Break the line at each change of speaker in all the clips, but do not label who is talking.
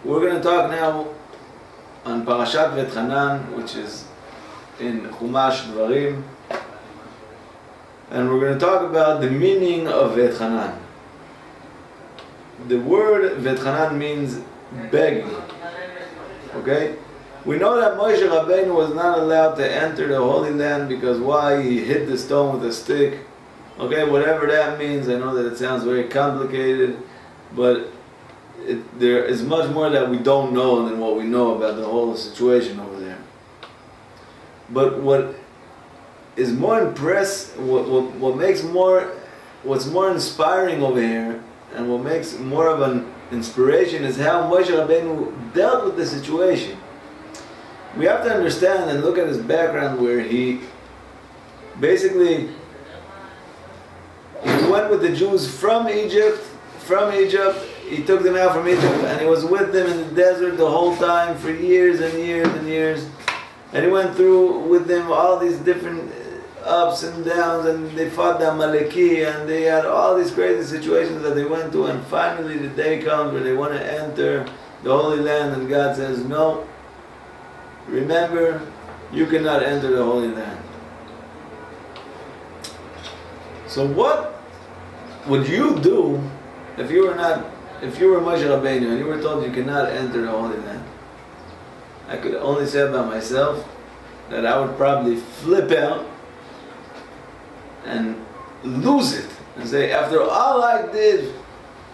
We're going to talk now on Parshat Hanan, which is in Chumash Dvarim, and we're going to talk about the meaning of Hanan. The word Hanan means begging. Okay? We know that Moshe Rabbeinu was not allowed to enter the Holy Land because why? He hit the stone with a stick. Okay, whatever that means. I know that it sounds very complicated, but there is much more that we don't know than what we know about the whole situation over there. But what is more what's more inspiring over here, and what makes more of an inspiration, is how Moshe Rabbeinu dealt with the situation. We have to understand and look at his background, where he basically went with the Jews from Egypt. He took them out from Egypt, and he was with them in the desert the whole time for years and years and years. And he went through with them all these different ups and downs, and they fought the Amaleki, and they had all these crazy situations that they went through. And finally the day comes where they want to enter the Holy Land, and God says, no, remember, you cannot enter the Holy Land. So what would you do if you were Moshe Rabbeinu and you were told you cannot enter the Holy Land? I could only say about myself that I would probably flip out and lose it and say, after all I did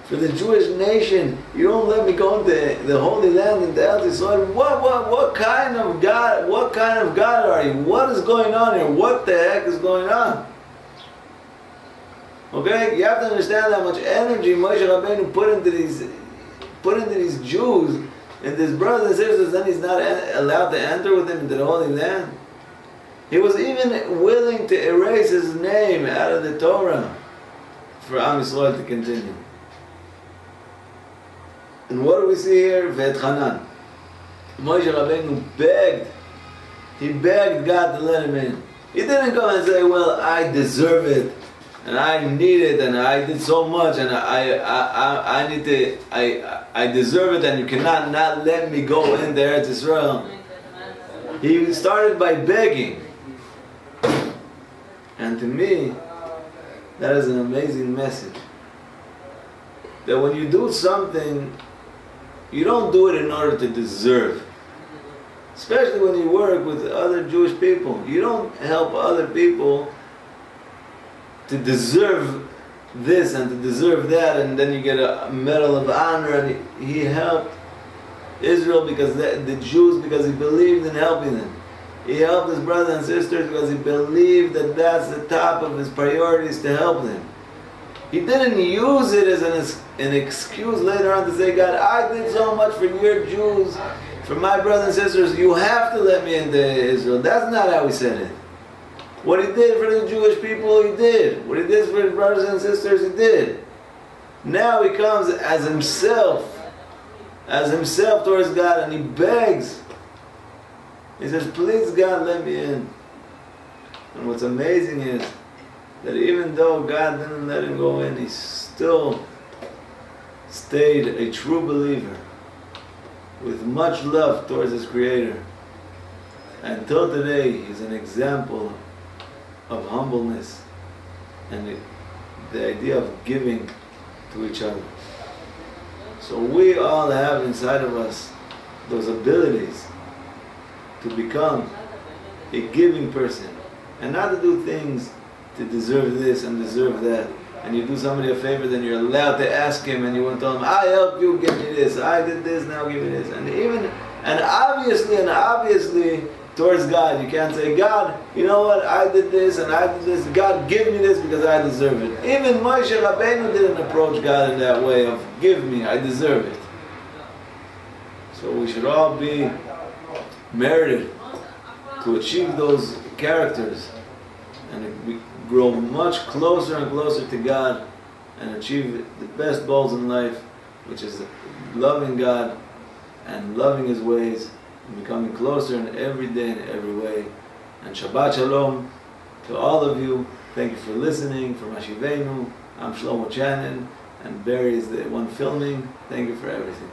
for the Jewish nation, you don't let me go into the Holy Land, into Eretz Yisrael. What kind of God are you? What is going on here? What the heck is going on? Okay, you have to understand how much energy Moshe Rabbeinu put into these Jews and his brothers and sisters. Then he's not allowed to enter with them into the Holy Land. He was even willing to erase his name out of the Torah for Am Yisrael to continue. And what do we see here? Hanan. Moshe Rabbeinu begged. He begged God to let him in. He didn't come and say, well, I deserve it, and I need it, and I did so much, and I deserve it, and you cannot not let me go in there to Israel. He started by begging. And to me, that is an amazing message. That when you do something, you don't do it in order to deserve. Especially when you work with other Jewish people. You don't help other people to deserve this and to deserve that, and then you get a medal of honor. And he helped Israel because the Jews, because he believed in helping them. He helped his brothers and sisters because he believed that that's the top of his priorities, to help them. He didn't use it as an excuse later on to say, God, I did so much for your Jews, for my brothers and sisters, you have to let me into Israel. That's not how he said it. What he did for the Jewish people, he did. What he did for his brothers and sisters, he did. Now he comes as himself towards God, and he begs. He says, please God, let me in. And what's amazing is that even though God didn't let him go in, he still stayed a true believer with much love towards his Creator. Until today, he's an example of humbleness and the idea of giving to each other. So we all have inside of us those abilities to become a giving person, and not to do things to deserve this and deserve that. And you do somebody a favor, then you're allowed to ask him, and you want to tell him, I helped you, give me this, I did this, now give me this. And obviously towards God, you can't say, God, you know what, I did this and I did this, God, give me this because I deserve it. Even Moshe Rabbeinu didn't approach God in that way of, give me, I deserve it. So we should all be merited to achieve those characters, and we grow much closer and closer to God and achieve the best goals in life, which is loving God and loving His ways and becoming closer in every day and every way. And Shabbat Shalom to all of you. Thank you for listening. For Mashivenu, I'm Rabbi Channon, and Barry is the one filming. Thank you for everything.